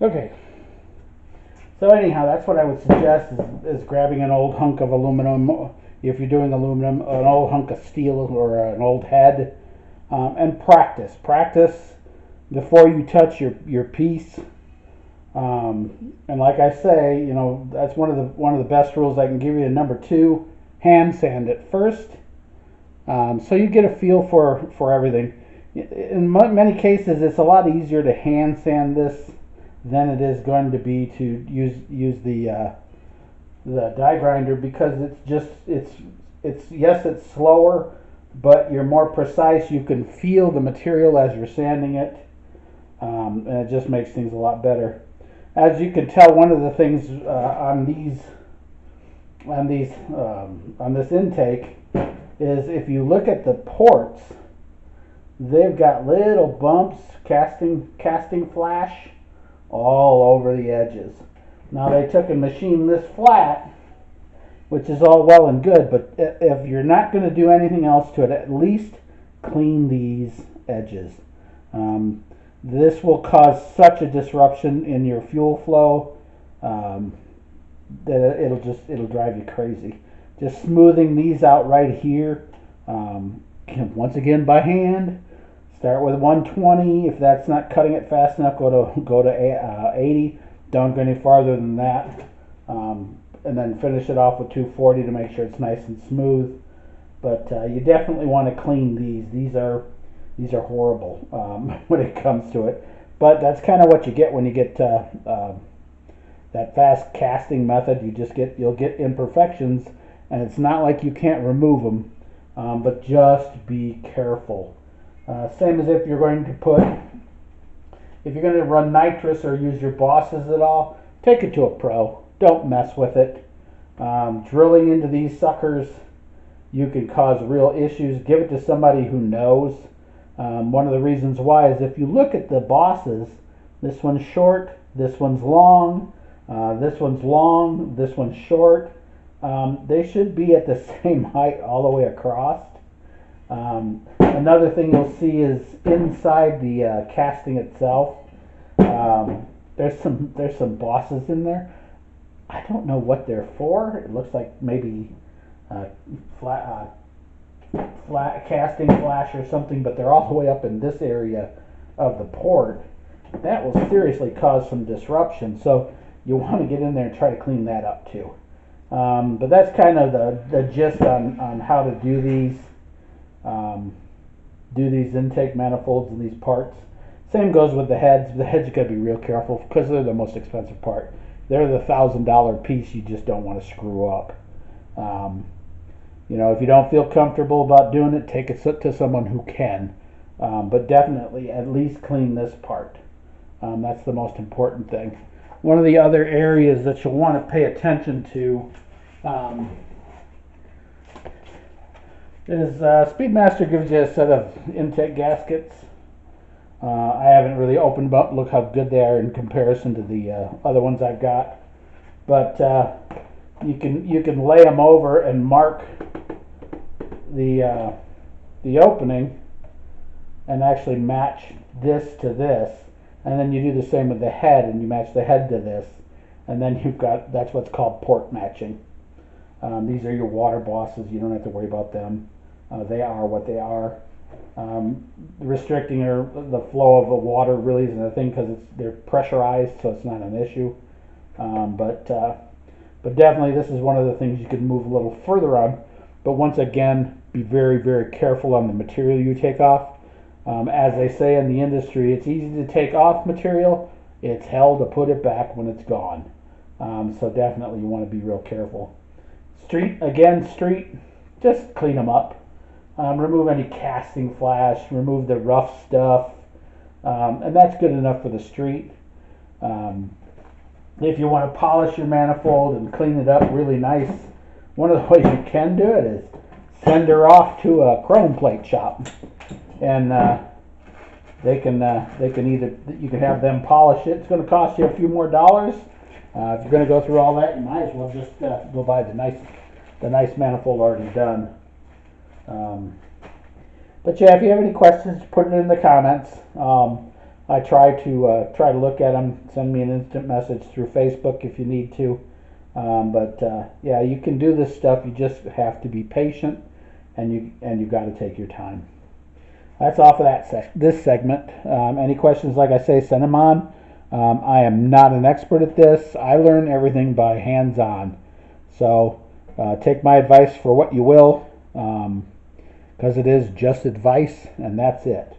Okay, so anyhow, that's what I would suggest is grabbing an old hunk of aluminum, if you're doing aluminum, an old hunk of steel or an old head, and practice. Practice before you touch your piece. And like I say, you know, that's one of the best rules I can give you. And number two, hand sand it first, so you get a feel for everything. In many cases, it's a lot easier to hand sand this than it is going to be to use the die grinder, because it's yes, it's slower, but you're more precise. You can feel the material as you're sanding it, and it just makes things a lot better. As you can tell, one of the things on this intake is, if you look at the ports, they've got little bumps, casting flash all over the edges. Now they took and machined this flat, which is all well and good, but if you're not going to do anything else to it, at least clean these edges. This will cause such a disruption in your fuel flow that it'll drive you crazy. Just smoothing these out right here, once again by hand. Start with 120. If that's not cutting it fast enough, go to 80. Don't go any farther than that, and then finish it off with 240 to make sure it's nice and smooth. But you definitely want to clean these. These are horrible when it comes to it. But that's kind of what you get when you get that fast casting method. You'll get imperfections, and it's not like you can't remove them, but just be careful. Same as if you're going to run nitrous or use your bosses at all, take it to a pro. Don't mess with it. Drilling into these suckers, you can cause real issues. Give it to somebody who knows. One of the reasons why is, if you look at the bosses, this one's short, this one's long, this one's long, this one's short. They should be at the same height all the way across. Another thing you'll see is inside the casting itself, there's some bosses in there. I don't know what they're for. It looks like maybe flat casting flash or something, but they're all the way up in this area of the port. That will seriously cause some disruption, so you want to get in there and try to clean that up too. But that's kind of the gist on how to do these intake manifolds and these parts. Same goes with the heads. The heads, you got to be real careful because they're the most expensive part. They're the $1,000 piece you just don't want to screw up. If you don't feel comfortable about doing it, take it to someone who can. But definitely at least clean this part. That's the most important thing. One of the other areas that you'll want to pay attention to is Speedmaster gives you a set of intake gaskets. I haven't really opened them up. Look how good they are in comparison to the other ones I've got. But you can lay them over and mark the opening and actually match this to this, and then you do the same with the head, and you match the head to this, and then that's what's called port matching. These are your water bosses. You don't have to worry about them. They are what they are. Restricting the flow of the water really isn't a thing because they're pressurized, so it's not an issue. But definitely this is one of the things you could move a little further on. But once again, be very, very careful on the material you take off. As they say in the industry, it's easy to take off material. It's hell to put it back when it's gone. So definitely you want to be real careful. Street, just clean them up. Remove any casting flash, remove the rough stuff, and that's good enough for the street. If you want to polish your manifold and clean it up really nice, one of the ways you can do it is send her off to a chrome plate shop, and you can have them polish it. It's going to cost you a few more dollars. If you're going to go through all that, you might as well just go buy the nice manifold already done. But yeah, if you have any questions, put it in the comments. I try to look at them. Send me an instant message through Facebook if you need to. Yeah, you can do this stuff. You just have to be patient, and you got to take your time. That's all for this segment. Any questions, like I say, send them on. I am not an expert at this. I learn everything by hands-on. So take my advice for what you will, because it is just advice, and that's it.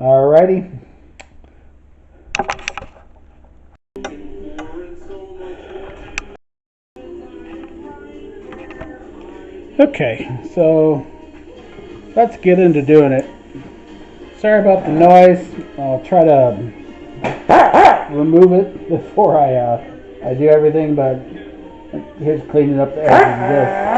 Alrighty. Okay, so let's get into doing it. Sorry about the noise. I'll try to remove it before I do everything, but here's cleaning up the edges of this.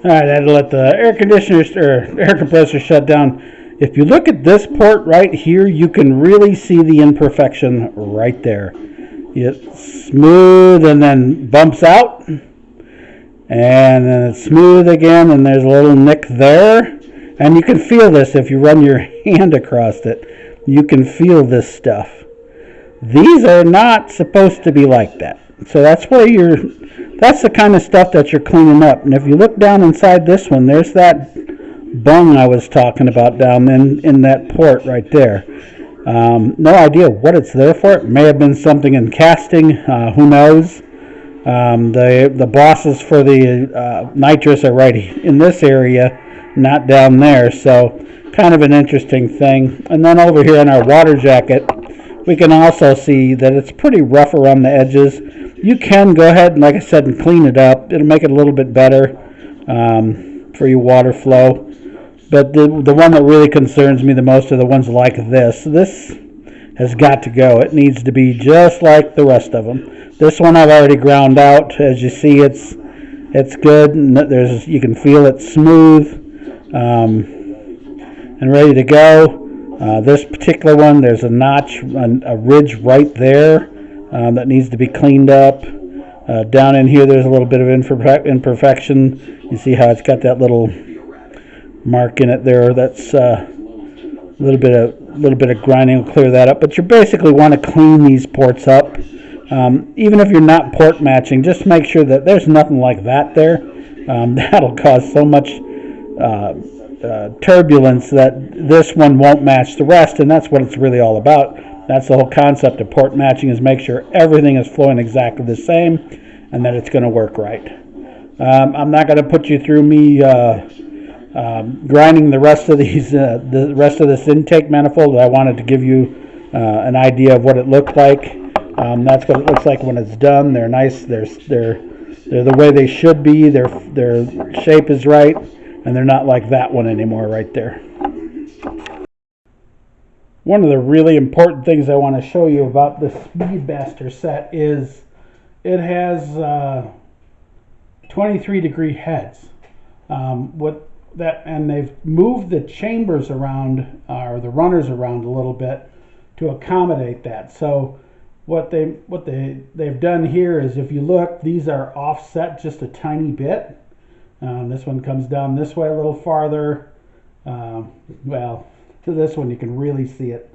Alright, I had to let the air compressor shut down. If you look at this port right here, you can really see the imperfection right there. It's smooth and then bumps out. And then it's smooth again, and there's a little nick there. And you can feel this if you run your hand across it. You can feel this stuff. These are not supposed to be like that. So that's the kind of stuff that you're cleaning up. And if you look down inside this one, there's that bung I was talking about down in that port right there. No idea what it's there for. It may have been something in casting. Who knows? The bosses for the nitrous are right in this area, not down there. So kind of an interesting thing. And then over here in our water jacket, we can also see that it's pretty rough around the edges. You can go ahead and, like I said, and clean it up. It'll make it a little bit better for your water flow. But the one that really concerns me the most are the ones like this. This has got to go. It needs to be just like the rest of them. This one I've already ground out. As you see, it's good. And you can feel it smooth and ready to go. This particular one, there's a notch, a ridge right there that needs to be cleaned up. Down in here, there's a little bit of imperfection. You see how it's got that little mark in it there. That's a little bit of grinding will clear that up. But you basically want to clean these ports up. Even if you're not port matching, just make sure that there's nothing like that there. That'll cause so much turbulence that this one won't match the rest, and that's what it's really all about. That's the whole concept of port matching, is make sure everything is flowing exactly the same and that it's going to work right. I'm not going to put you through me grinding the rest of this intake manifold. I wanted to give you an idea of what it looked like. That's what it looks like when it's done. They're nice. They're the way they should be. Their shape is right, and they're not like that one anymore right there. One of the really important things I want to show you about the Speedmaster set is it has 23-degree heads. And they've moved the chambers around, or the runners around a little bit to accommodate that. So what they've done here is, if you look, these are offset just a tiny bit. This one comes down this way a little farther. Well, to this one you can really see it.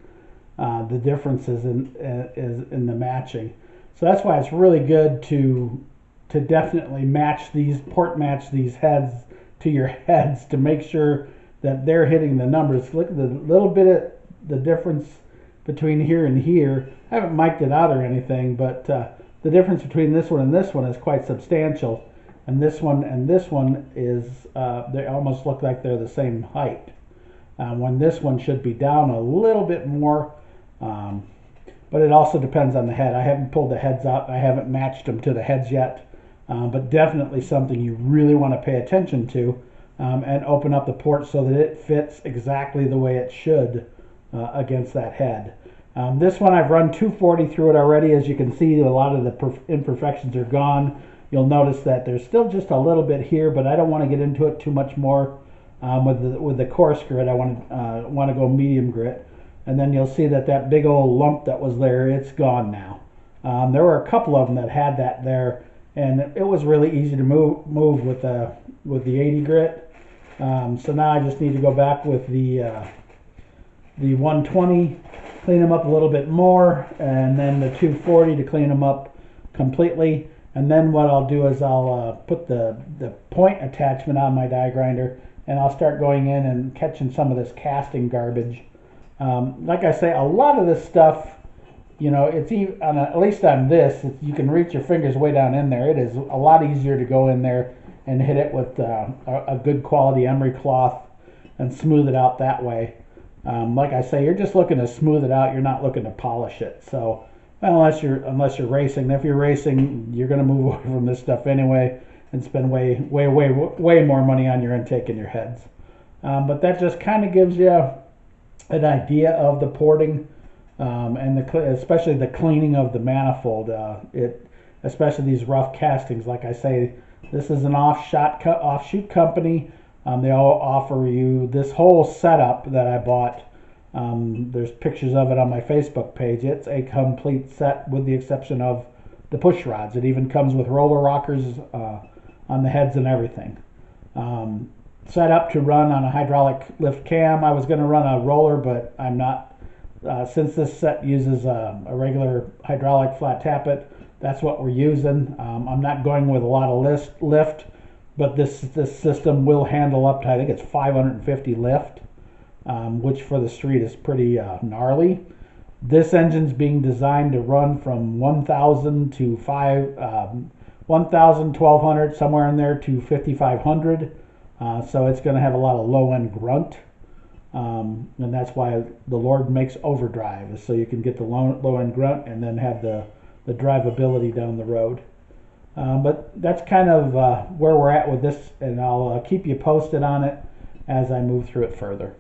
The differences in the matching. So that's why it's really good to definitely port match these heads to your heads to make sure that they're hitting the numbers. Look at the little bit of the difference between here and here. I haven't mic'd it out or anything, but the difference between this one and this one is quite substantial. And this one is, they almost look like they're the same height. When this one should be down a little bit more, but it also depends on the head. I haven't pulled the heads out. I haven't matched them to the heads yet. But definitely something you really want to pay attention to, and open up the port so that it fits exactly the way it should against that head. This one I've run 240 through it already. As you can see, a lot of the imperfections are gone. You'll notice that there's still just a little bit here, but I don't want to get into it too much more. With the coarse grit, I want to go medium grit, and then you'll see that big old lump that was there, it's gone now. There were a couple of them that had that there, and it was really easy to move with the 80 grit. So now I just need to go back with the 120, clean them up a little bit more, and then the 240 to clean them up completely. And then what I'll do is I'll put the point attachment on my die grinder, and I'll start going in and catching some of this casting garbage. Like I say, a lot of this stuff, it's even at least on this, you can reach your fingers way down in there. It is a lot easier to go in there and hit it with a good quality emery cloth and smooth it out that way. Like I say, you're just looking to smooth it out. You're not looking to polish it. So unless you're racing, if you're racing, you're going to move away from this stuff anyway and spend way more money on your intake and your heads. But that just kind of gives you an idea of the porting. And especially the cleaning of the manifold, especially these rough castings. Like I say, this is an offshoot company. They all offer you this whole setup that I bought. There's pictures of it on my Facebook page. It's a complete set with the exception of the push rods. It even comes with roller rockers on the heads and everything. Set up to run on a hydraulic lift cam. I was going to run a roller, but I'm not. Since this set uses a regular hydraulic flat tappet, that's what we're using. I'm not going with a lot of lift. but this system will handle up to, I think it's 550 lift, which for the street is pretty gnarly. This engine's being designed to run from 1,000 to 1,000, 1,200, somewhere in there to 5,500. So it's going to have a lot of low-end grunt. And that's why the Lord makes overdrive, is so you can get the low-end grunt and then have the drivability down the road. But that's kind of where we're at with this, and I'll keep you posted on it as I move through it further.